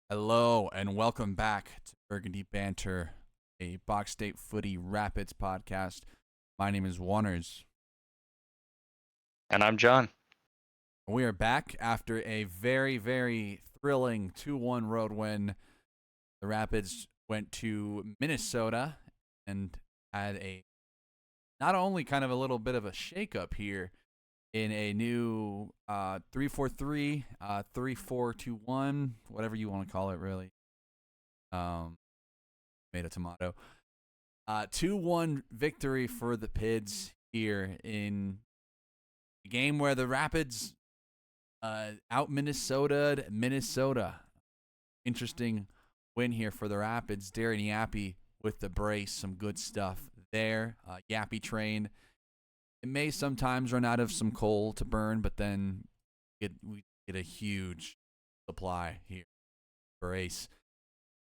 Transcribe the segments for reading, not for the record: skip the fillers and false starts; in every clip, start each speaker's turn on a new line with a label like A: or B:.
A: Hello and welcome back to Burgundy Banter, a State Footy Rapids podcast. My name is Juanners.
B: And I'm John.
A: We are back after a very, very thrilling 2-1 road win. The Rapids went to Minnesota and had a not only kind of a little bit of a shakeup here in a new 3-4-3, 3-4-2-1, whatever you want to call it, really. Made a tomato. 2-1 victory for the Pids here in a game where the Rapids out Minnesota. Interesting win here for the Rapids. Darren Yappy with the brace. Some good stuff there. Yappy train. It may sometimes run out of some coal to burn, but then we get a huge supply here. Brace.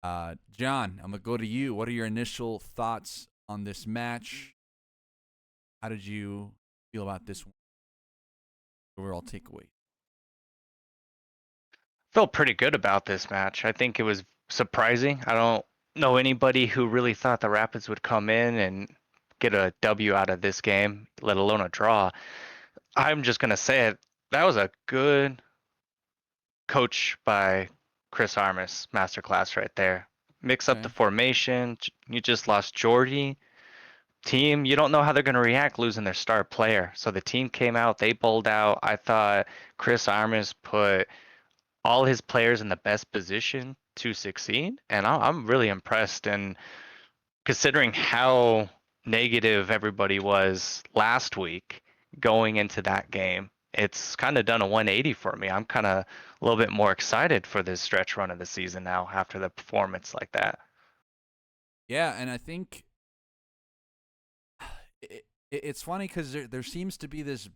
A: John, I'm going to go to you. What are your initial thoughts on this match? How did you feel about this one? Overall takeaway.
B: Felt pretty good about this match. I think it was surprising. I don't know anybody who really thought the Rapids would come in and get a W out of this game, let alone a draw. I'm just going to say it. That was a good coach by Chris Armas masterclass right there. Mix up
A: Okay.
B: the formation. You just lost Djordje. Team, you don't know how they're going to react losing their star player. So the team came out, they bowled out. I thought Chris Armas put all his players in the best position to succeed, and I'm really impressed. And considering how negative everybody was last week going into that game, it's kind of done a 180 for me. I'm kind of a little bit more excited for this stretch run of the season now after the performance like that.
A: Yeah, and I think it's funny because there seems to be this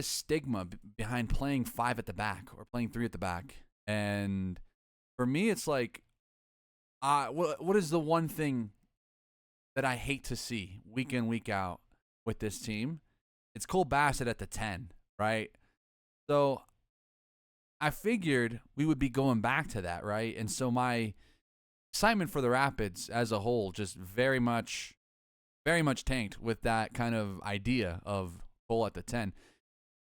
A: stigma behind playing five at the back or playing three at the back, and for me, it's like, what is the one thing that I hate to see week in week out with this team? It's Cole Bassett at the 10, right? So I figured we would be going back to that, right? And so my excitement for the Rapids as a whole just very much tanked with that kind of idea of Cole at the 10.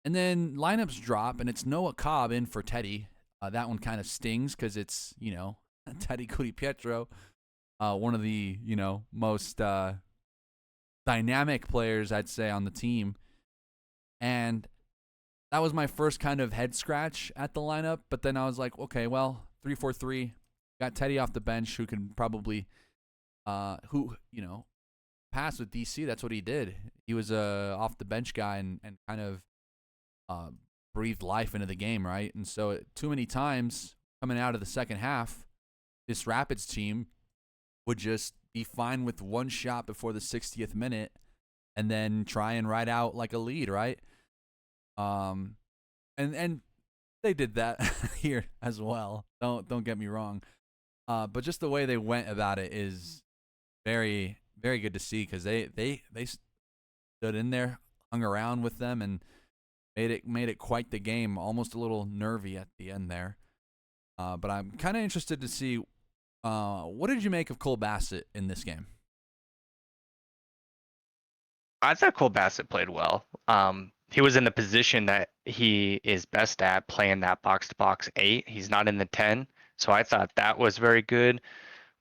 A: And then lineups drop, and it's Noah Cobb in for Teddy. That one kind of stings because it's, Teddy Cudi Pietro, one of the, most dynamic players, I'd say, on the team. And that was my first kind of head scratch at the lineup. But then I was like, okay, well, 3-4-3. Got Teddy off the bench who can probably, pass with DC. That's what he did. He was a off the bench guy and kind of breathed life into the game, right? And so too many times coming out of the second half, this Rapids team would just be fine with one shot before the 60th minute and then try and ride out like a lead, right? And they did that here as well. Don't get me wrong. But just the way they went about it is very, very good to see because they stood in there, hung around with them, and made it quite the game. Almost a little nervy at the end there. But I'm kind of interested to see what did you make of Cole Bassett in this game?
B: I thought Cole Bassett played well. He was in the position that he is best at, playing that box to box 8. He's not in the 10. So I thought that was very good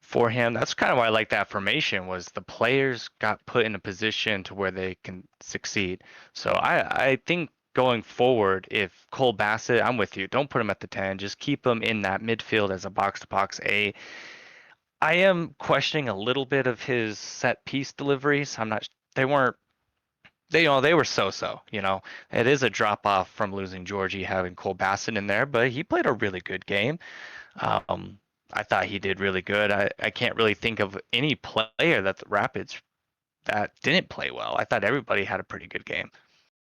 B: for him. That's kind of why I like that formation, was the players got put in a position to where they can succeed. So I think going forward, if Cole Bassett, I'm with you, don't put him at the 10, just keep him in that midfield as a box to box 8. I am questioning a little bit of his set piece deliveries. I'm not, they weren't, they were so. It is a drop off from losing Djordje having Cole Bassett in there, but he played a really good game. Um, I thought he did really good. I can't really think of any player that the Rapids that didn't play well. I thought everybody had a pretty good game.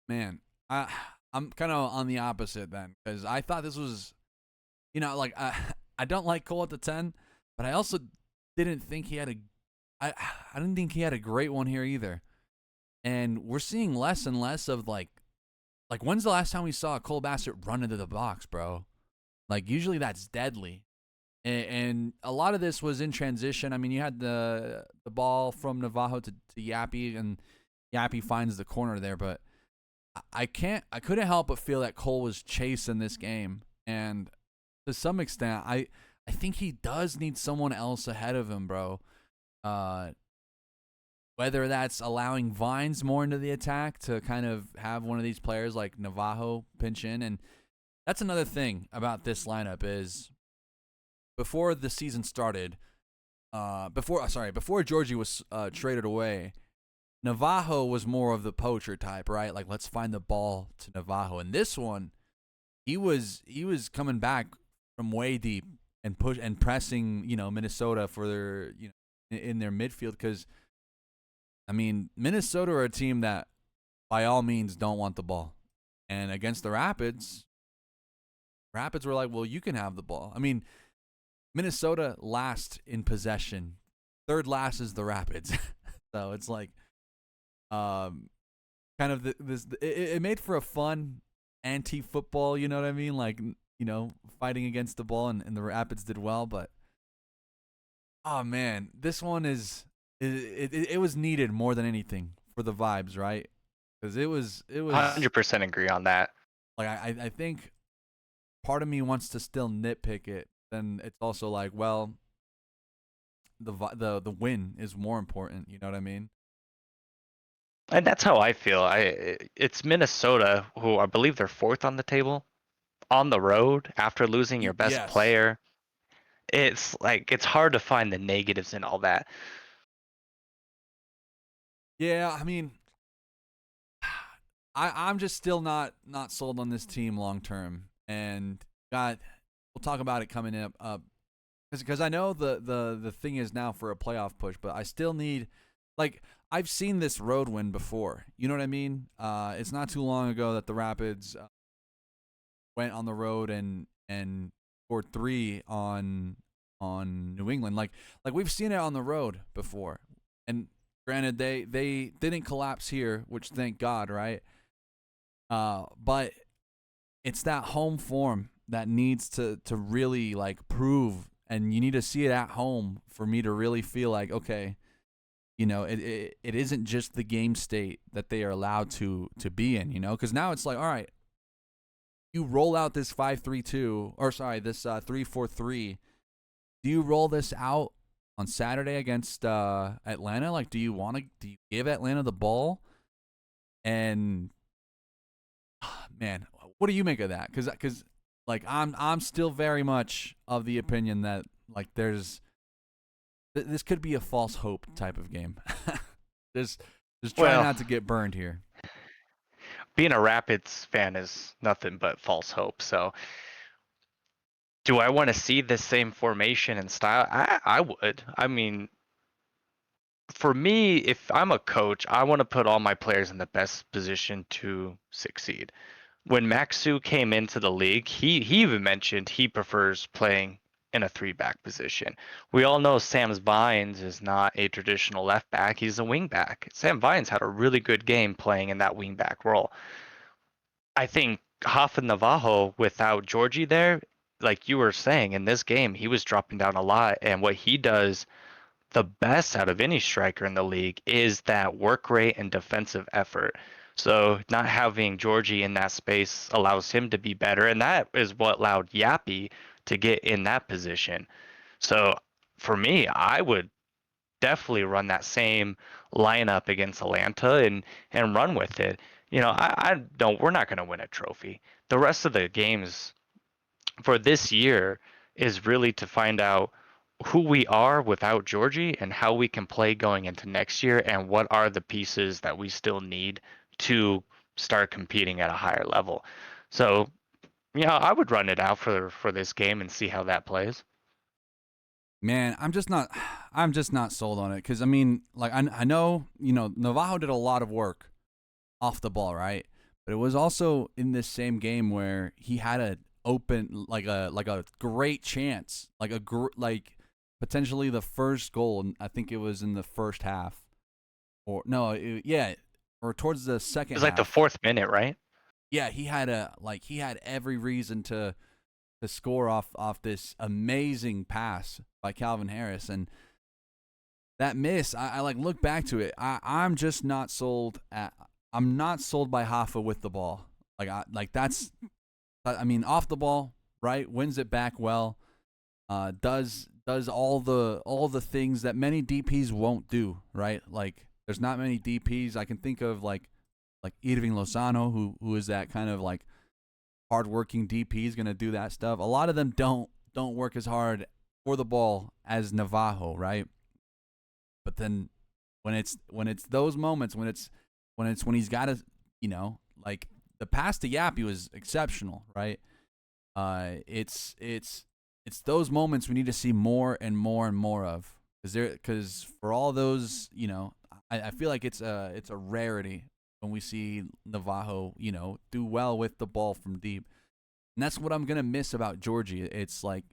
A: Man, I'm kind of on the opposite then because I thought this was, like I don't like Cole at the 10, but I also didn't think he had I didn't think he had a great one here either. And we're seeing less and less of like when's the last time we saw Cole Bassett run into the box, bro? Like usually that's deadly. And a lot of this was in transition. I mean, you had the ball from Navajo to Yappy, and Yappy finds the corner there, but I couldn't help but feel that Cole was chasing this game, and to some extent, I think he does need someone else ahead of him, bro. Whether that's allowing Vines more into the attack to kind of have one of these players like Navajo pinch in, and that's another thing about this lineup is before the season started, before Djordje was traded away, Navajo was more of the poacher type, right? Like, let's find the ball to Navajo. And this one, he was coming back from way deep and pressing, Minnesota for their, in their midfield, because I mean, Minnesota are a team that by all means don't want the ball. And against the Rapids were like, well, you can have the ball. I mean, Minnesota last in possession. Third last is the Rapids. So it's like kind of it made for a fun anti-football, you know what I mean? Like, fighting against the ball, and the Rapids did well, but oh man, this one it was needed more than anything for the vibes, right? Because it was
B: 100% agree on that.
A: Like I think part of me wants to still nitpick it, then it's also like, well, the win is more important, you know what I mean?
B: And that's how I feel. It's Minnesota, who I believe they're fourth on the table, on the road after losing your best
A: Yes.
B: player. It's like it's hard to find the negatives in all that.
A: Yeah, I mean, I'm just still not sold on this team long term, and we'll talk about it coming up because I know the thing is now for a playoff push, but I still need, like, I've seen this road win before. You know what I mean? It's not too long ago that the Rapids went on the road and scored 3 on New England. Like we've seen it on the road before, and granted they didn't collapse here, which thank God, right? But it's that home form that needs to really like prove, and you need to see it at home for me to really feel like, okay, it isn't just the game state that they are allowed to be in, because now it's like, all right, you roll out this 5-3-2, or sorry, this 3-4-3. Do you roll this out on Saturday against Atlanta? Like, do you give Atlanta the ball? And man, what do you make of that? Because like I'm still very much of the opinion that like this could be a false hope type of game. just try not to get burned here.
B: Being a Rapids fan is nothing but false hope. So, do I want to see the same formation and style? I would. I mean, for me, if I'm a coach, I want to put all my players in the best position to succeed. When Maxu came into the league, he even mentioned he prefers playing in a 3-back position. We all know Sam Vines is not a traditional left back, he's a wing back. Sam Vines had a really good game playing in that wing back role. I think Hafa Navajo without Djordje there, like you were saying, in this game, he was dropping down a lot. And what he does the best out of any striker in the league is that work rate and defensive effort. So not having Djordje in that space allows him to be better. And that is what allowed Yappy to get in that position. So for me, I would definitely run that same lineup against Atlanta and run with it. I don't. We're not going to win a trophy. The rest of the games for this year is really to find out who we are without Djordje and how we can play going into next year, and what are the pieces that we still need to start competing at a higher level. So, I would run it out for this game and see how that plays.
A: Man, I'm just not sold on it, because I mean, like I know, Navajo did a lot of work off the ball, right? But it was also in this same game where he had a open like a great chance, like potentially the first goal, and I think it was in the first half, or no, or towards the second
B: It was like the
A: half.
B: 4th minute, right?
A: Yeah, he had every reason to to score off this amazing pass by Calvin Harris. And that miss, I like look back to it. I'm just not sold at. I'm not sold by Hoffa with the ball. That's. I mean, off the ball, right? Wins it back well. Does all the things that many DPs won't do, right? Like there's not many DPs I can think of like Irving Lozano who is that kind of like hardworking DP is gonna do that stuff. A lot of them don't work as hard for the ball as Navajo, right? But then when it's those moments when he's got to, like the pass to Yappy was exceptional, right? It's those moments we need to see more and more and more of, because for all those, I feel like it's a rarity when we see Navajo, do well with the ball from deep, and that's what I'm gonna miss about Djordje. It's like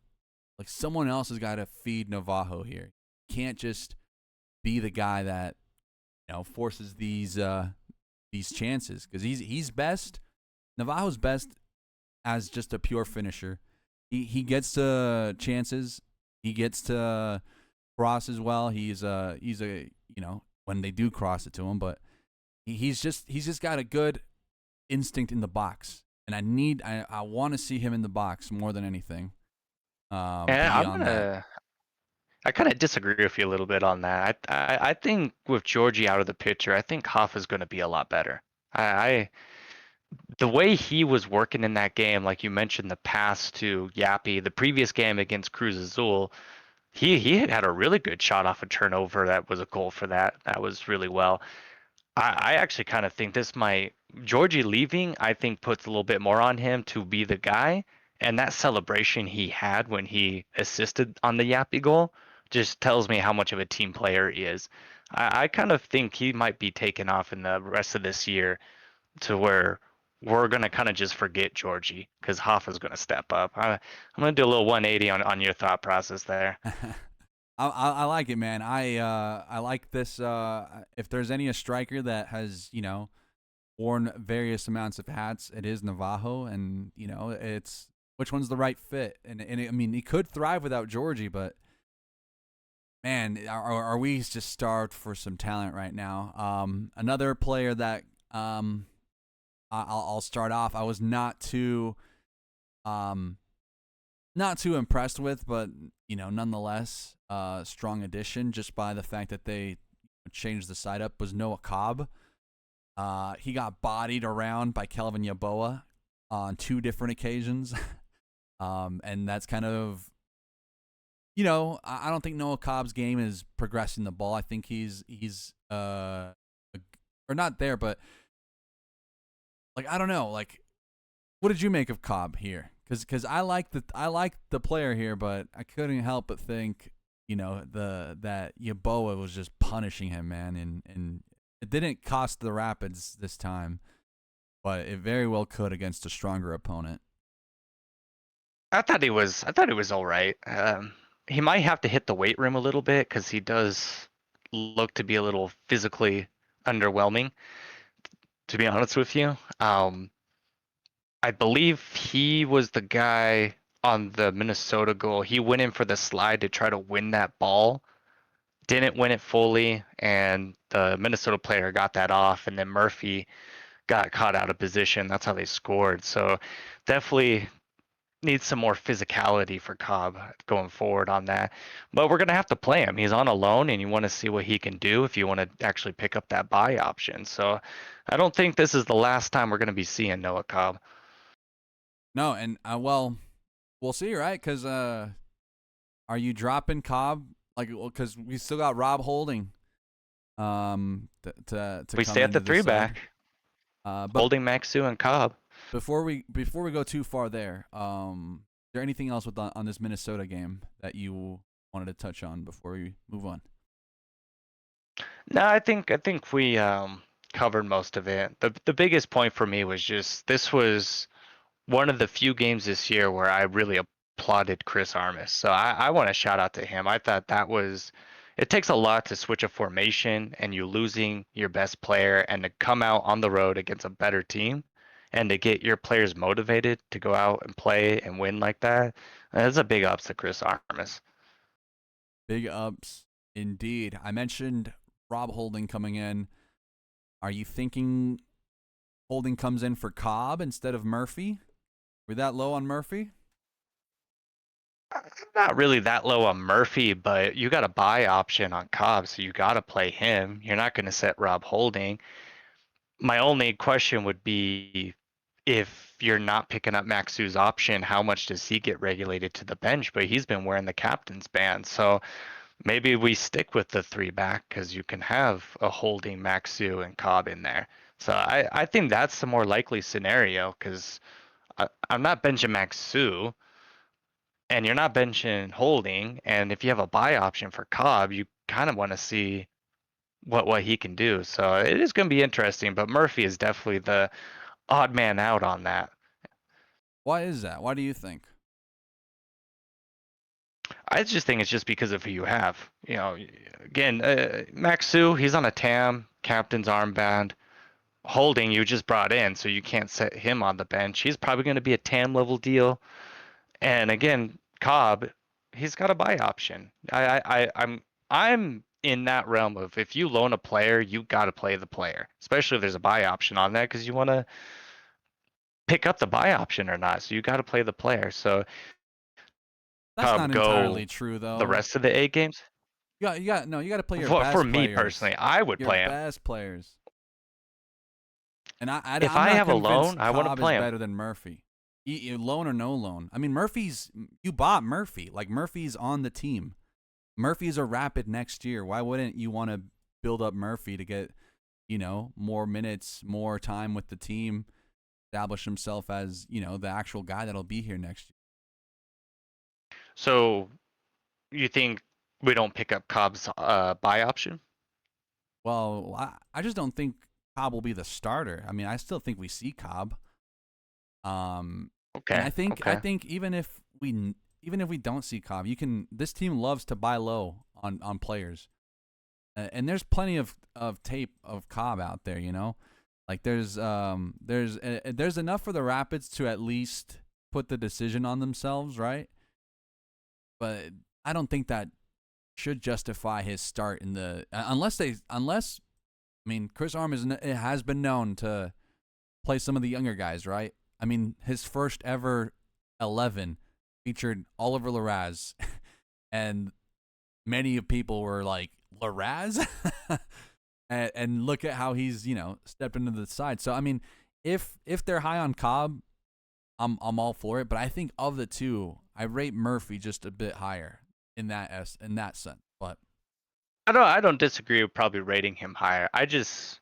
A: someone else has got to feed Navajo here. Can't just be the guy that forces these chances, because he's best. Navajo's best as just a pure finisher. He gets to chances. He gets to cross as well. He's a when they do cross it to him, but he's just got a good instinct in the box, and I want to see him in the box more than anything.
B: And I kind of disagree with you a little bit on that. I think with Djordje out of the picture, I think Hoffa's going to be a lot better. I the way he was working in that game, like you mentioned, the pass to Yappy, the previous game against Cruz Azul, he had a really good shot off a turnover that was a goal for that. That was really well. I actually kind of think this might Djordje leaving, I think puts a little bit more on him to be the guy. And that celebration he had when he assisted on the Yappy goal just tells me how much of a team player he is. I kind of think he might be taken off in the rest of this year to where we're gonna kind of just forget Djordje because Hoffa's gonna step up. I'm gonna do a little 180 on your thought process there.
A: I like it, man. I like this. If there's any a striker that has worn various amounts of hats, it is Navajo, and it's which one's the right fit. And I mean, he could thrive without Djordje, but man, are we just starved for some talent right now? Another player that I'll start off. I was not too impressed with, but nonetheless, strong addition just by the fact that they changed the side up, was Noah Cobb. He got bodied around by Kelvin Yeboah on 2 different occasions, and that's kind of I don't think Noah Cobb's game is progressing the ball. I think he's or not there, but like I don't know. Like, what did you make of Cobb here? Because I like the player here, but I couldn't help but think that Yeboah was just punishing him, man, and it didn't cost the Rapids this time, but it very well could against a stronger opponent.
B: I thought he was all right. He might have to hit the weight room a little bit because he does look to be a little physically underwhelming, to be honest with you. I believe he was the guy on the Minnesota goal. He went in for the slide to try to win that ball, didn't win it fully, and the Minnesota player got that off, and then Murphy got caught out of position. That's how they scored. So definitely needs some more physicality for Cobb going forward on that. But we're going to have to play him. He's on a loan, and you want to see what he can do if you want to actually pick up that buy option. So I don't think this is the last time we're going to be seeing Noah Cobb.
A: No, and well, we'll see, right? Because are you dropping Cobb? Like, because we still got Rob Holding. To
B: we stay at the 3-back. Holding, Maxu, and Cobb.
A: Before we go too far there, is there anything else on this Minnesota game that you wanted to touch on before we move on?
B: No, I think we covered most of it. The biggest point for me was just this was one of the few games this year where I really applauded Chris Armas. So I want to shout out to him. I thought that was it takes a lot to switch a formation and you losing your best player and to come out on the road against a better team and to get your players motivated to go out and play and win like that, that's a big ups to Chris Armas.
A: Big ups indeed. I mentioned Rob Holding coming in. Are you thinking Holding comes in for Cobb instead of Murphy? We're that low on Murphy?
B: I'm not really that low on Murphy, but you got a buy option on Cobb, so you got to play him. You're not going to set Rob Holding. My only question would be, if you're not picking up Maxu's option, how much does he get regulated to the bench? But he's been wearing the captain's band, so maybe we stick with the three back because you can have a Holding, Maxu, and Cobb in there. So I think that's the more likely scenario because I'm not benching Maxu and you're not benching Holding. And if you have a buy option for Cobb, you kind of want to see what he can do. So it is going to be interesting. But Murphy is definitely the odd man out on that.
A: Why is that? Why do you think?
B: I just think it's just because of who you have. You know, again, Maxu, he's on a TAM, captain's armband. Holding, you just brought in, so you can't set him on the bench. He's probably going to be a TAM level deal. And again, Cobb, he's got a buy option. I'm in that realm of, if you loan a player, you got to play the player, especially if there's a buy option on that, because you want to pick up the buy option or not. So you got to play the player. So
A: That's
B: Cobb
A: not entirely
B: go
A: true
B: the
A: though.
B: rest of the 8 games.
A: You got to play your
B: For
A: best
B: me
A: players.
B: personally, I would
A: Your
B: play him.
A: best players. And
B: If
A: I'm
B: I
A: not
B: have a loan,
A: convinced
B: I want to
A: Cobb is
B: play him.
A: better than Murphy. Loan or no loan. I mean, you bought Murphy. Like, Murphy's on the team. Murphy's a Rapid next year. Why wouldn't you want to build up Murphy to get, more minutes, more time with the team, establish himself as, the actual guy that'll be here next year?
B: So you think we don't pick up Cobb's buy option?
A: Well, I just don't think Cobb will be the starter. I mean, I still think we see Cobb. And
B: Okay,
A: I
B: okay.
A: think even if we don't see Cobb, this team loves to buy low on players. And there's plenty of tape of Cobb out there, Like there's enough for the Rapids to at least put the decision on themselves, right? But I don't think that should justify his start in the unless I mean, Chris Arm it has been known to play some of the younger guys, right? I mean, his first ever 11 featured Oliver Larraz, and many people were like, Larraz? and look at how he's, stepped into the side. So, I mean, if they're high on Cobb, I'm all for it. But I think of the two, I rate Murphy just a bit higher in that sense. But
B: I don't disagree with probably rating him higher. I just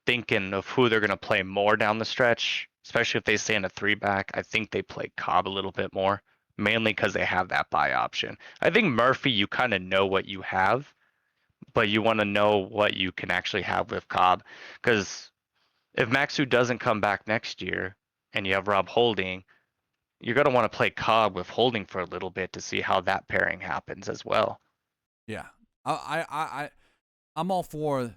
B: thinking of who they're going to play more down the stretch, especially if they stay in a three back. I think they play Cobb a little bit more, mainly because they have that buy option. I think Murphy, you kind of know what you have, but you want to know what you can actually have with Cobb. Because if Maxu doesn't come back next year and you have Rob Holding, you're going to want to play Cobb with Holding for a little bit to see how that pairing happens as well.
A: yeah, I'm all for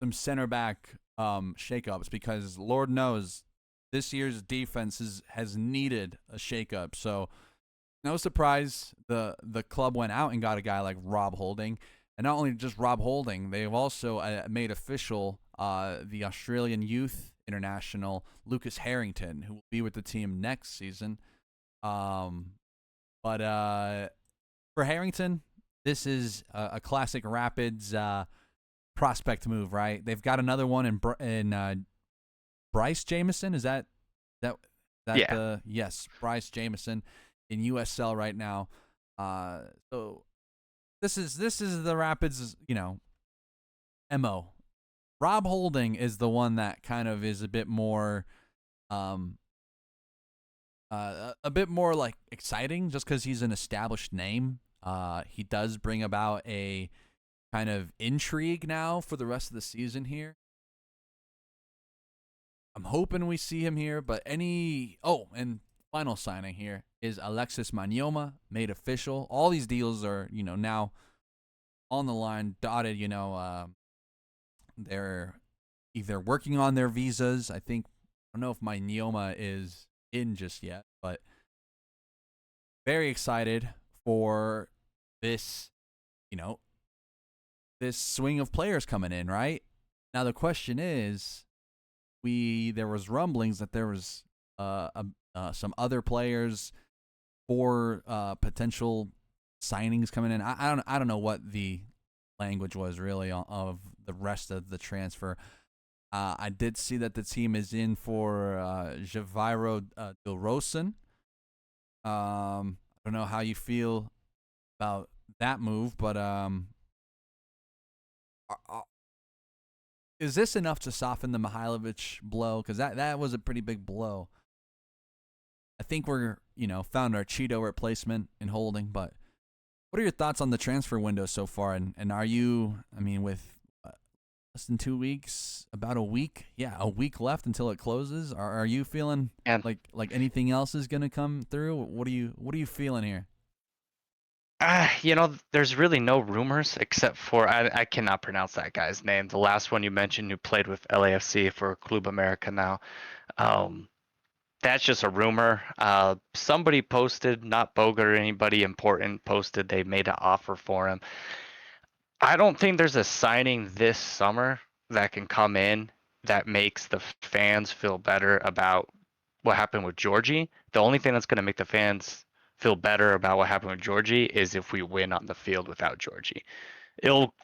A: some center back shakeups because Lord knows this year's defense has needed a shakeup. So no surprise the club went out and got a guy like Rob Holding, and not only just Rob Holding, they've also made official the Australian youth international Lucas Harrington, who will be with the team next season. But for Harrington, this is a classic Rapids prospect move, right? They've got another one in Bryce Jamison. Is that
B: Yeah.
A: the yes, Bryce Jamison in USL right now. So this is the Rapids, MO. Rob Holding is the one that kind of is a bit more a bit more like exciting just because he's an established name. He does bring about a kind of intrigue now for the rest of the season here. I'm hoping we see him here, but and final signing here is Alexis Manyoma, made official. All these deals are, now on the line, dotted, they're either working on their visas. I think don't know if my Neoma is in just yet, but very excited for this, you know, this swing of players coming in, right? Now the question is, there was rumblings that there was some other players for potential signings coming in. I don't know what the language was really of the rest of the transfer. I did see that the team is in for Javiro Dilrosun. I don't know how you feel about that move, but is this enough to soften the Mihailovic blow? Because that was a pretty big blow. I think we're, found our Cheeto replacement in Holding, but what are your thoughts on the transfer window so far? And are you, with less than 2 weeks, about a week left until it closes, are you feeling
B: And
A: like anything else is going to come through? What are you feeling here?
B: there's really no rumors except for I cannot pronounce that guy's name. The last one you mentioned who played with LAFC for Club America now. Um, that's just a rumor. Somebody posted, not Boga or anybody important, posted they made an offer for him. I don't think there's a signing this summer that can come in that makes the fans feel better about what happened with Djordje. The only thing that's going to make the fans feel better about what happened with Djordje is if we win on the field without Djordje.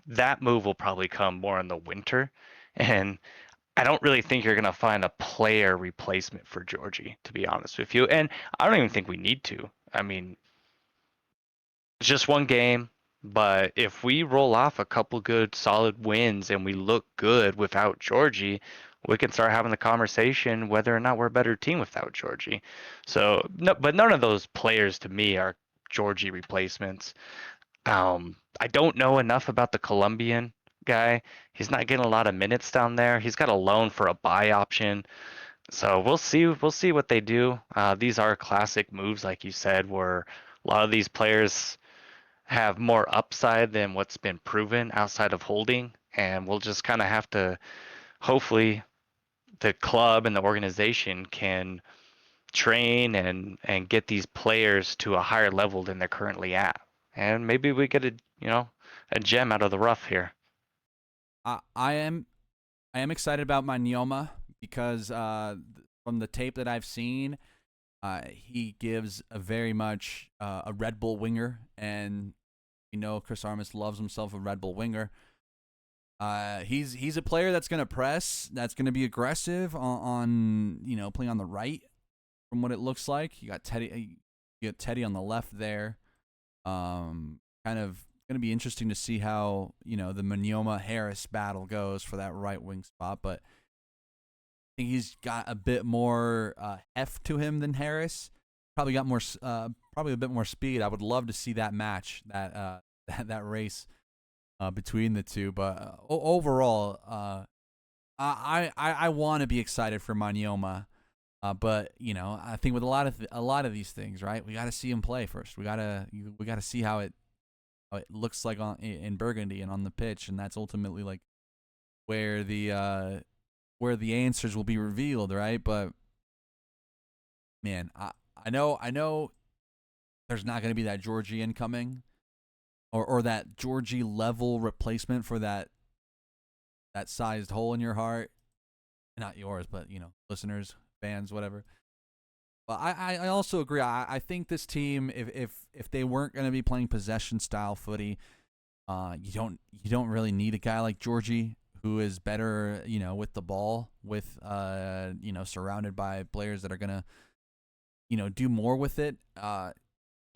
B: That move will probably come more in the winter, and I don't really think you're going to find a player replacement for Djordje, to be honest with you. And I don't even think we need to. It's just one game, but if we roll off a couple good solid wins and we look good without Djordje, we can start having the conversation whether or not we're a better team without Djordje. So, no, but none of those players to me are Djordje replacements. I don't know enough about the Colombian guy. He's not getting a lot of minutes down there. He's got a loan for a buy option. So we'll see. We'll see what they do. These are classic moves, like you said, where a lot of these players have more upside than what's been proven outside of Holding, and we'll just kind of have to, hopefully the club and the organization can train and get these players to a higher level than they're currently at, and maybe we get a gem out of the rough here.
A: I am excited about my Nyoma because from the tape that I've seen, he gives a very much a Red Bull winger, and Chris Armas loves himself a Red Bull winger. He's a player that's going to press, that's going to be aggressive on playing on the right. From what it looks like, you got Teddy on the left there. Kind of going to be interesting to see how the Manyoma Harris battle goes for that right wing spot, but I think he's got a bit more heft to him than Harris. Probably got more, probably a bit more speed. I would love to see that match, that race between the two. But overall, I want to be excited for Manyoma. But I think with a lot of these things, right? We got to see him play first. We gotta see how it looks like in Burgundy and on the pitch, and that's ultimately like where the answers will be revealed, right? But man, I know there's not going to be that Djordje incoming or that Djordje level replacement for that sized hole in your heart. Not yours, but listeners, fans, whatever. But I also agree. I think this team, if they weren't going to be playing possession style footy, you don't really need a guy like Djordje who is better, with the ball, with surrounded by players that are gonna, do more with it.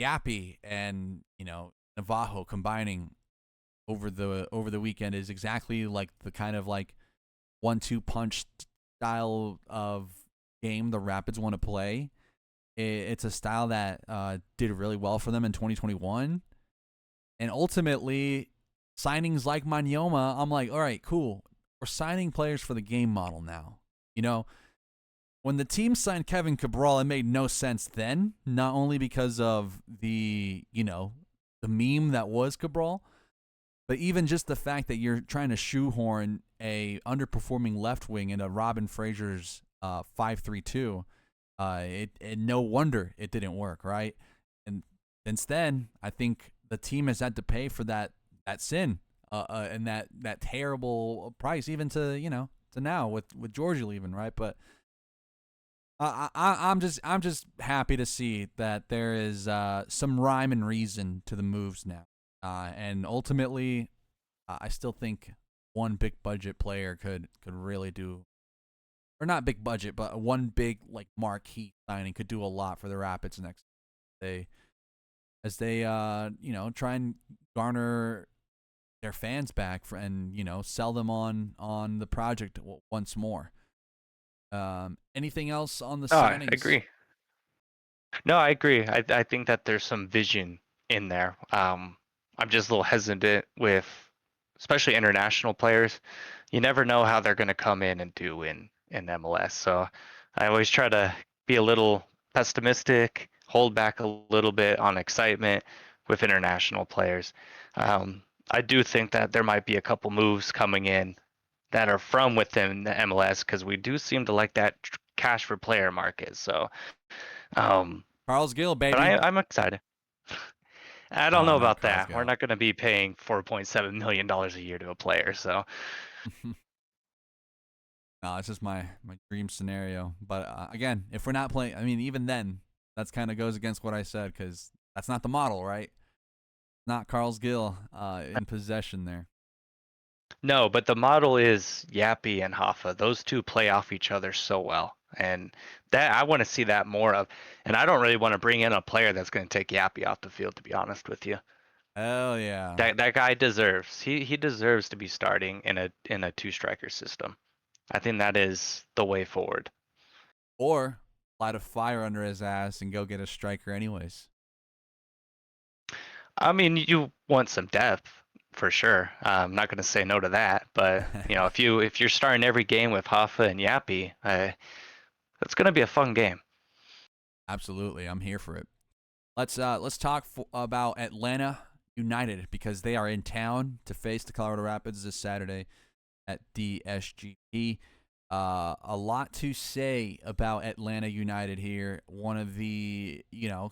A: Yappy and Navajo combining over the weekend is exactly like the kind of like 1-2 punch style of game the Rapids want to play. It's a style that did really well for them in 2021, and ultimately signings like Manyoma, I'm like, all right, cool. We're signing players for the game model now. When the team signed Kevin Cabral, it made no sense then, not only because of the meme that was Cabral, but even just the fact that you're trying to shoehorn a underperforming left wing into Robin Fraser's 5-3-2. And no wonder it didn't work, right? And since then, I think the team has had to pay for that sin, and that terrible price, even to now with Djordje leaving, right? But I'm just happy to see that there is some rhyme and reason to the moves now, and ultimately, I still think one big budget player could really do, or not big budget, but one big like marquee signing could do a lot for the Rapids next. As they try and garner their fans back and sell them on the project once more. Anything else on the
B: Oh, I
A: signings?
B: agree. No, I agree. I think that there's some vision in there. I'm just a little hesitant with, especially international players. You never know how they're going to come in and do in MLS. So I always try to be a little pessimistic, hold back a little bit on excitement with international players. I do think that there might be a couple moves coming in that are from within the MLS because we do seem to like that cash for player market. So,
A: Carl's Gill,
B: but
A: baby.
B: I'm excited. I don't
A: No,
B: know
A: not
B: about
A: Carl's
B: that. We're
A: Gill.
B: not going to be paying $4.7 million a year to a player. So,
A: No, it's just my dream scenario. But again, if we're not playing, I mean, even then, that's kind of goes against what I said because that's not the model, right? Not Carl's Gill in possession there.
B: no, but the model is Yappy and Hoffa. Those two play off each other so well. And that I want to see that more of. And I don't really want to bring in a player that's going to take Yappy off the field, to be honest with you.
A: Hell yeah.
B: That guy deserves. He deserves to be starting in a two striker system. I think that is the way forward.
A: Or light a fire under his ass and go get a striker anyways.
B: I mean, you want some depth for sure. I'm not going to say no to that, but if you're starting every game with Hoffa and Yappy, that's going to be a fun game.
A: Absolutely, I'm here for it. Let's talk about Atlanta United because they are in town to face the Colorado Rapids this Saturday at DSGP. A lot to say about Atlanta United here. One of the,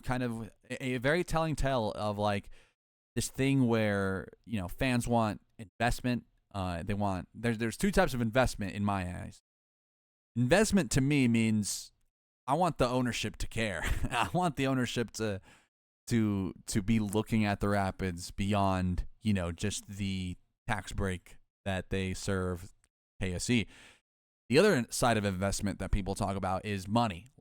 A: kind of a very telling tale of like this thing where, fans want investment. There's two types of investment in my eyes. Investment to me means I want the ownership to care. I want the ownership to be looking at the Rapids beyond, just the tax break that they serve KSE. The other side of investment that people talk about is money,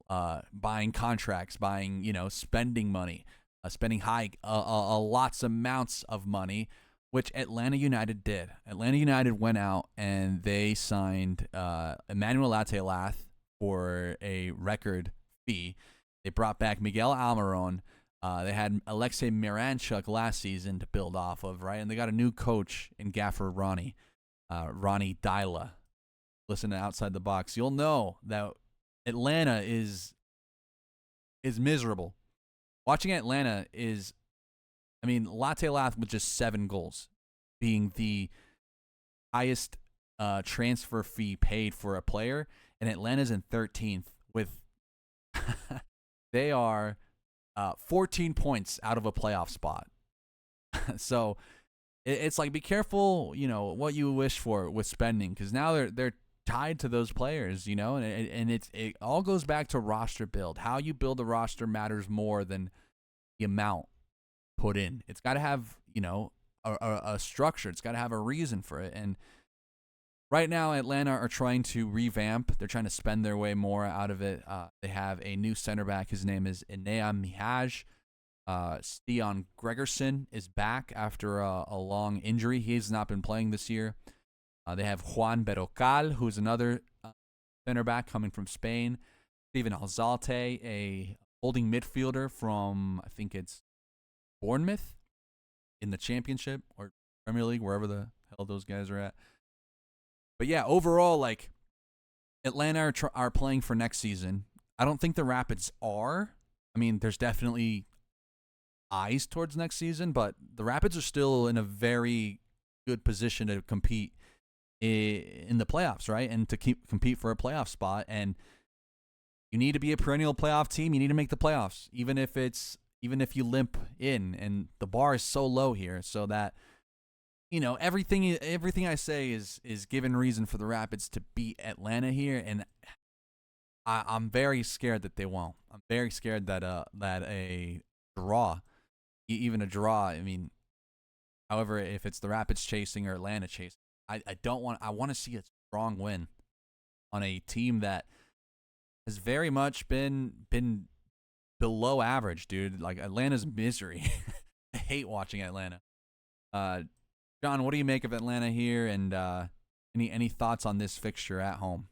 A: buying contracts, buying, spending money, spending high, lots amounts of money, which Atlanta United did. Atlanta United went out and they signed Emmanuel Latelath for a record fee. They brought back Miguel Almiron. They had Alexei Miranchuk last season to build off of, right? And they got a new coach in Gaffer Ronnie Dyla. Listen to Outside the Box. You'll know that Atlanta is miserable. Watching Atlanta is, Latte Lath with just 7 goals, being the highest transfer fee paid for a player, and Atlanta's in 13th with they are 14 points out of a playoff spot. So it's like, be careful, what you wish for with spending, because now they're tied to those players, and it all goes back to roster build. How you build a roster matters more than the amount put in. It's got to have, a structure. It's got to have a reason for it. And right now, Atlanta are trying to revamp. They're trying to spend their way more out of it. They have a new center back. His name is Inea Mihaj. Stian Gregerson is back after a long injury. He's not been playing this year. They have Juan Berrocal, who's another center back coming from Spain. Steven Alzate, a holding midfielder from, I think it's Bournemouth in the Championship or Premier League, wherever the hell those guys are at. But yeah, overall, like, Atlanta are playing for next season. I don't think the Rapids are. There's definitely eyes towards next season, but the Rapids are still in a very good position to compete in the playoffs, right? And to compete for a playoff spot. And You need to be a perennial playoff team. You need to make the playoffs, even if you limp in. And the bar is so low here, so that everything I say is given reason for the Rapids to beat Atlanta here, and I'm very scared that they won't. I'm very scared that a draw, even a draw. I mean, however, if it's the Rapids chasing or Atlanta chasing, I don't want. I want to see a strong win on a team that has very much been below average, dude. Like Atlanta's misery. I hate watching Atlanta. John, what do you make of Atlanta here, and any thoughts on this fixture at home?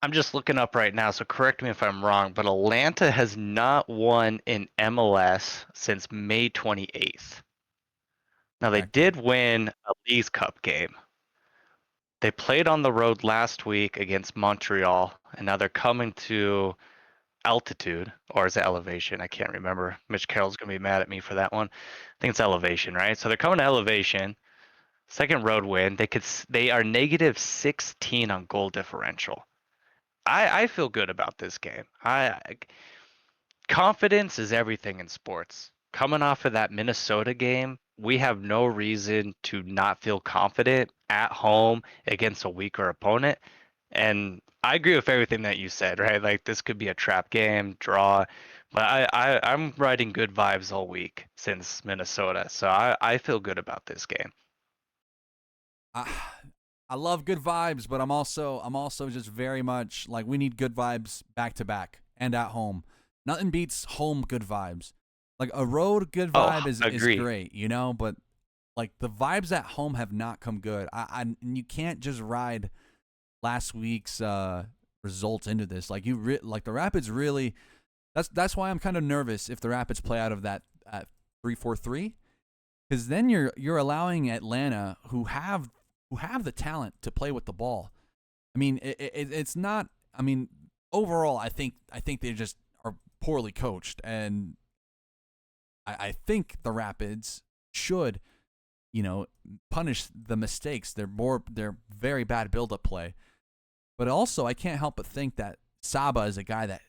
B: I'm just looking up right now, so correct me if I'm wrong, but Atlanta has not won in MLS since May 28th. Now they
A: Correct.
B: did win a Leagues Cup game. They played on the road last week against Montreal, and now they're coming to altitude, or is it elevation? I can't remember. Mitch Carroll's gonna be mad at me for that one. I think it's elevation, right? So they're coming to elevation. Second road win. They are negative 16 on goal differential. I feel good about this game. Confidence is everything in sports. Coming off of that Minnesota game, we have no reason to not feel confident at home against a weaker opponent. And I agree with everything that you said, right? Like this could be a trap game, draw, but I'm riding good vibes all week since Minnesota. So I feel good about this game.
A: I, I love good vibes, but I'm also just very much like we need good vibes back to back and at home. Nothing beats home good vibes. Like a road good
B: Oh,
A: vibe is
B: agree.
A: great, but like the vibes at home have not come good. And you can't just ride last week's results into this. Like like the Rapids really. That's why I'm kind of nervous if the Rapids play out of that at 3-4-3, because then you're allowing Atlanta, who have the talent to play with the ball. I mean, it's not. I mean, overall, I think they just are poorly coached, and I think the Rapids should, punish the mistakes. They're very bad build-up play, but also I can't help but think that Saba is a guy that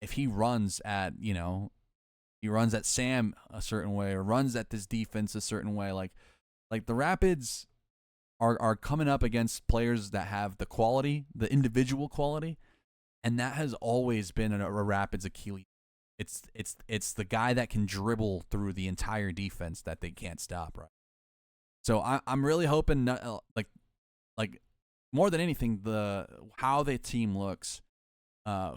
A: if he runs at he runs at Sam a certain way or runs at this defense a certain way, like the Rapids are coming up against players that have the quality, the individual quality, and that has always been a Rapids Achilles. It's the guy that can dribble through the entire defense that they can't stop, right? So I'm really hoping like more than anything the how the team looks,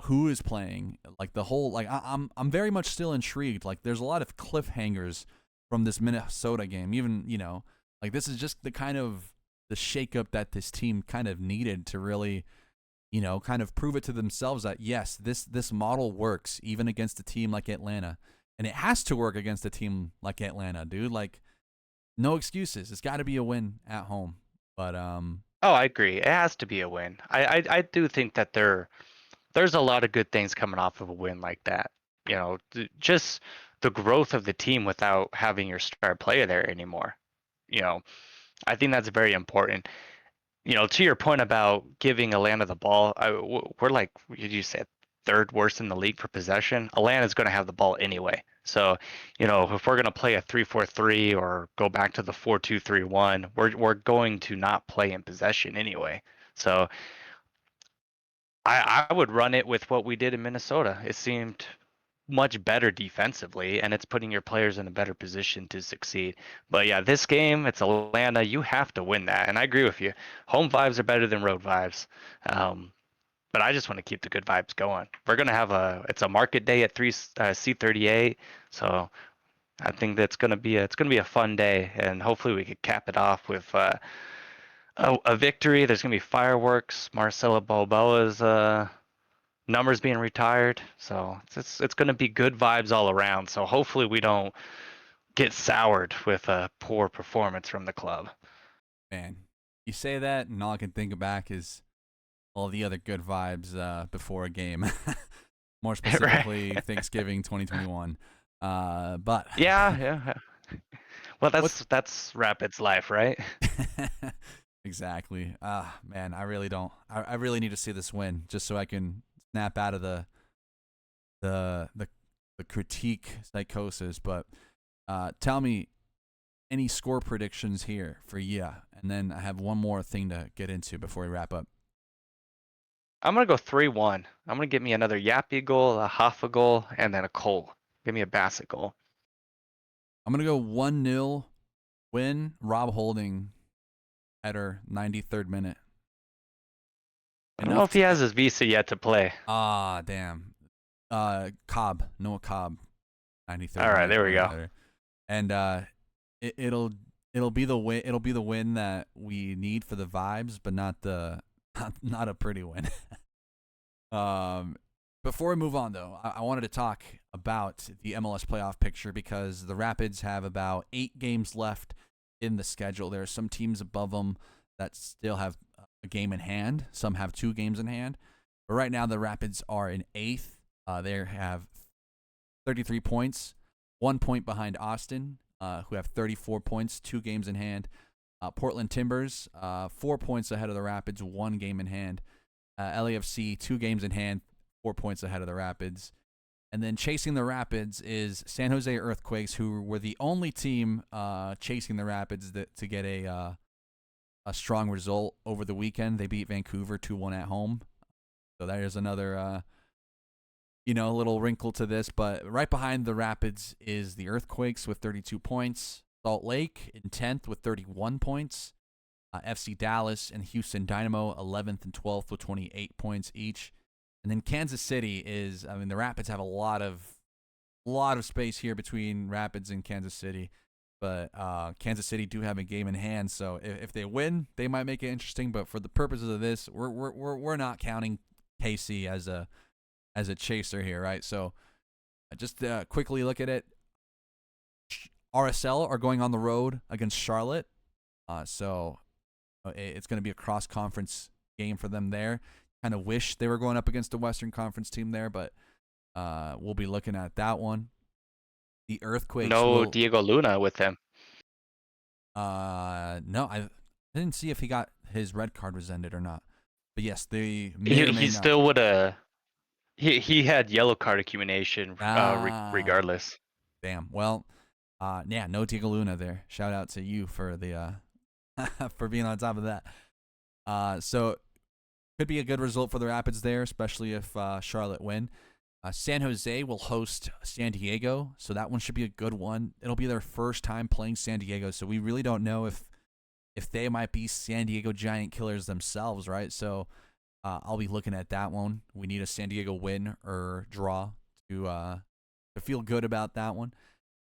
A: who is playing, like the whole I'm very much still intrigued. Like there's a lot of cliffhangers from this Minnesota game. Even like this is just the kind of the shakeup that this team kind of needed to really kind of prove it to themselves that yes, this model works even against a team like Atlanta, and it has to work against a team like Atlanta, dude. Like no excuses. It's got to be a win at home. But
B: Oh, I agree. It has to be a win. I do think that there's a lot of good things coming off of a win like that. Just the growth of the team without having your star player there anymore. You know, I think that's very important. To your point about giving Atlanta the ball, we're like you said, third worst in the league for possession. Atlanta's going to have the ball anyway. So, if we're going to play a 3-4-3 or go back to the 4-2-3-1, we're going to not play in possession anyway. So, I would run it with what we did in Minnesota. It seemed much better defensively, and it's putting your players in a better position to succeed. But yeah, this game, it's Atlanta. You have to win that, and I agree with you. Home vibes are better than road vibes. But I just want to keep the good vibes going. We're gonna have it's a market day at C38, so I think that's gonna be a fun day, and hopefully we could cap it off with a victory. There's gonna be fireworks. Marcelo Balboa's numbers being retired. So it's going to be good vibes all around. So hopefully we don't get soured with a poor performance from the club.
A: man, you say that, and all I can think back is all the other good vibes before a game. More
B: Right.
A: specifically, Thanksgiving 2021. But
B: Yeah, yeah. Well,
A: what
B: that's Rapid's life, right?
A: Exactly. Ah, man, I really don't. I really need to see this win just so I can snap out of the the, the critique psychosis. But tell me any score predictions here for yeah, and then I have one more thing to get into before we wrap up.
B: I'm gonna go 3-1. I'm gonna get me another Yappy goal, a Hoffa goal, and then a Cole. Give me a Bassett goal.
A: I'm gonna go 1-0 win. Rob Holding header, 93rd minute.
B: I don't know
A: Enough.
B: if he has his visa yet to play.
A: Damn. Noah Cobb, 93rd
B: All right,
A: minute
B: there we
A: winner
B: go.
A: header, and it'll be the win. It'll be the win that we need for the vibes, but not the not a pretty win. um, Before we move on, though, I wanted to talk about the MLS playoff picture because the Rapids have about 8 games left in the schedule. There are some teams above them that still have a game in hand. Some have 2 games in hand. But right now, the Rapids are in 8th. They have 33 points, 1 point behind Austin, who have 34 points, 2 games in hand. Portland Timbers, 4 points ahead of the Rapids, 1 game in hand. LAFC, 2 games in hand, 4 points ahead of the Rapids. And then chasing the Rapids is San Jose Earthquakes, who were the only team chasing the Rapids to get a strong result over the weekend. They beat Vancouver 2-1 at home. So there's another little wrinkle to this. But right behind the Rapids is the Earthquakes with 32 points. Salt Lake in 10th with 31 points. FC Dallas and Houston Dynamo 11th and 12th with 28 points each. And then Kansas City the Rapids have a lot of space here between Rapids and Kansas City. But Kansas City do have a game in hand, so if they win, they might make it interesting. But for the purposes of this, we're not counting KC as a chaser here, right? So just quickly look at it. RSL are going on the road against Charlotte, so it's going to be a cross-conference game for them there. Kind of wish they were going up against a Western Conference team there, but we'll be looking at that one. The Earthquakes
B: No
A: will.
B: Diego Luna with him.
A: No, I didn't see if he got his red card rescinded or not. But yes, they may
B: He
A: or may
B: he
A: not.
B: still would have. He had yellow card accumulation regardless.
A: Damn. Well, yeah, no Diego Luna there. Shout out to you for the for being on top of that. So could be a good result for the Rapids there, especially if Charlotte win. San Jose will host San Diego, so that one should be a good one. It'll be their first time playing San Diego, so we really don't know if they might be San Diego Giant killers themselves, right? So I'll be looking at that one. We need a San Diego win or draw to feel good about that one.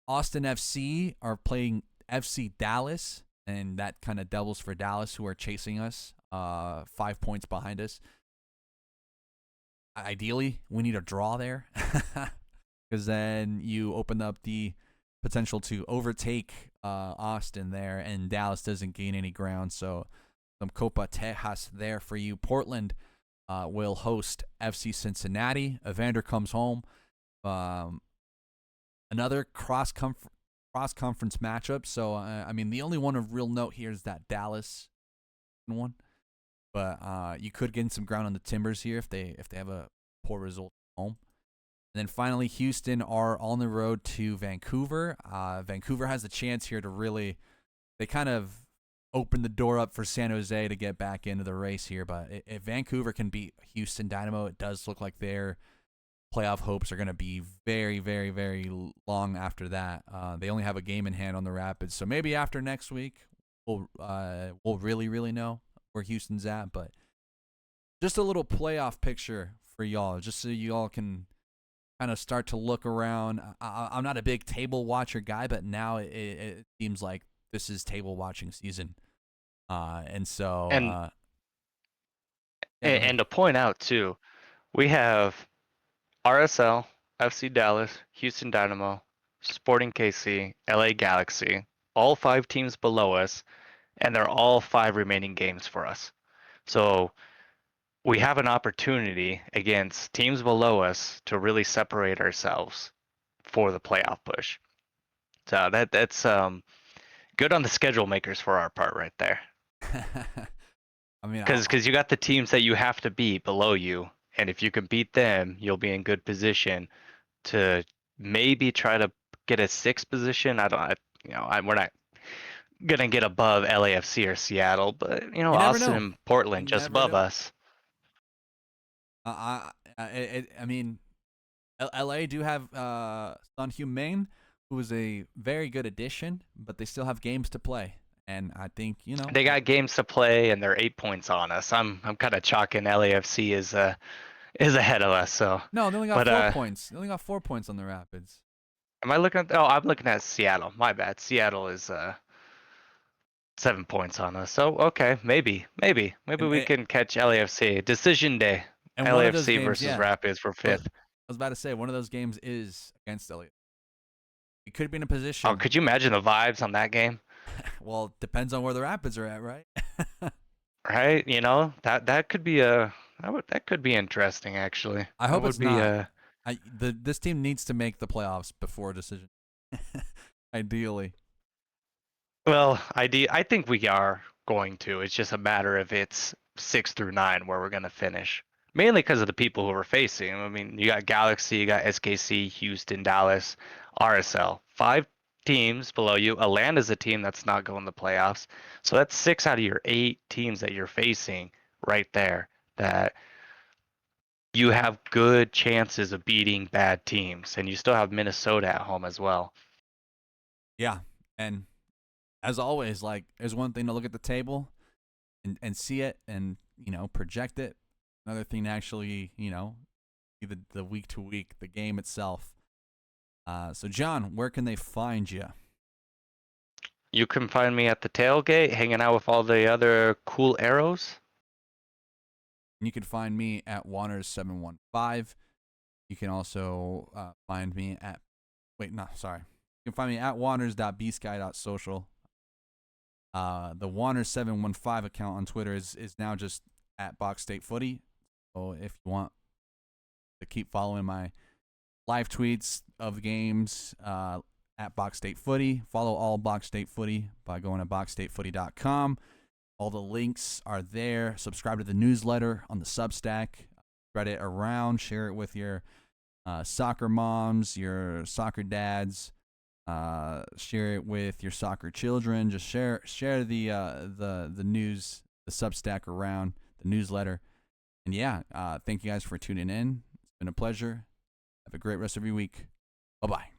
A: Austin FC are playing FC Dallas, and that kind of doubles for Dallas, who are chasing us, 5 points behind us. Ideally, we need a draw there because then you open up the potential to overtake Austin there, and Dallas doesn't gain any ground. So some Copa Tejas there for you. Portland will host FC Cincinnati. Evander comes home. Another cross-conference matchup. So, the only one of real note here is that Dallas one. But you could gain some ground on the Timbers here if they have a poor result at home. And then finally, Houston are on the road to Vancouver. Vancouver has the chance here to really, they kind of open the door up for San Jose to get back into the race here. But if Vancouver can beat Houston Dynamo, it does look like their playoff hopes are going to be very, very, very long after that. They only have a game in hand on the Rapids. So maybe after next week, we'll really, really know where Houston's at. But just a little playoff picture for y'all, just so y'all can kind of start to look around. I'm not a big table watcher guy, but now it seems like this is table watching season. And so,
B: And
A: yeah, go ahead.
B: and to point out too, we have RSL, FC Dallas, Houston Dynamo, Sporting KC, LA Galaxy, all 5 teams below us, and they're all 5 remaining games for us. So we have an opportunity against teams below us to really separate ourselves for the playoff push. So that's good on the schedule makers for our part right there.
A: I mean,
B: Because you got the teams that you have to beat below you, and if you can beat them, you'll be in good position to maybe try to get a sixth position. We're not gonna get above LAFC or Seattle, but
A: you never
B: Austin
A: know.
B: and
A: You
B: Portland just
A: never
B: above
A: know.
B: us.
A: I mean, LA do have Son Heung-min, who is a very good addition, but they still have games to play. And I think,
B: They got games to play, and they're 8 points on us. I'm kind of chalking LAFC is ahead of us. So,
A: no, they only got
B: but
A: 4 points. They only got 4 points on the Rapids.
B: am I looking at? Oh, I'm looking at Seattle. My bad. Seattle is 7 points on us. So okay, maybe
A: And
B: we can catch LAFC. Decision day.
A: one of those
B: LAFC
A: games,
B: versus
A: yeah.
B: Rapids for
A: I
B: fifth.
A: was about to say, one of those games is against Elliott. We could be in a
B: Oh,
A: position.
B: could you imagine the vibes on that game?
A: Well, it depends on where the Rapids are at, right?
B: Right? That could be that could be interesting actually.
A: I
B: That
A: hope
B: would
A: it's
B: be
A: not. This team needs to make the playoffs before a decision. Ideally.
B: well, I think we are going to. It's just a matter of it's 6 through 9 where we're gonna finish. Mainly because of the people who we're facing. I mean, you got Galaxy, you got SKC, Houston, Dallas, RSL. 5 teams below you. Atlanta's a team that's not going to the playoffs. So that's 6 out of your 8 teams that you're facing right there that you have good chances of beating bad teams. And you still have Minnesota at home as well.
A: Yeah. And as always, like, there's one thing to look at the table and see it and, project it. Another thing to actually, see the week to week, the game itself. So, John, where can they find you?
B: You can find me at the tailgate hanging out with all the other cool arrows.
A: You can find me at Juanners.Bsky.Social. You can also find me at, sorry. You can find me at Juanners.Bsky.Social. The Juanners715 account on Twitter is now just at Box State Footy. So if you want to keep following my live tweets of games at Box State Footy, follow all Box State Footy by going to boxstatefooty.com. All the links are there. Subscribe to the newsletter on the Substack. Spread it around. Share it with your soccer moms, your soccer dads. Share it with your soccer children. Just share the news, the Substack around, the newsletter. And yeah, thank you guys for tuning in. It's been a pleasure. Have a great rest of your week. Bye-bye.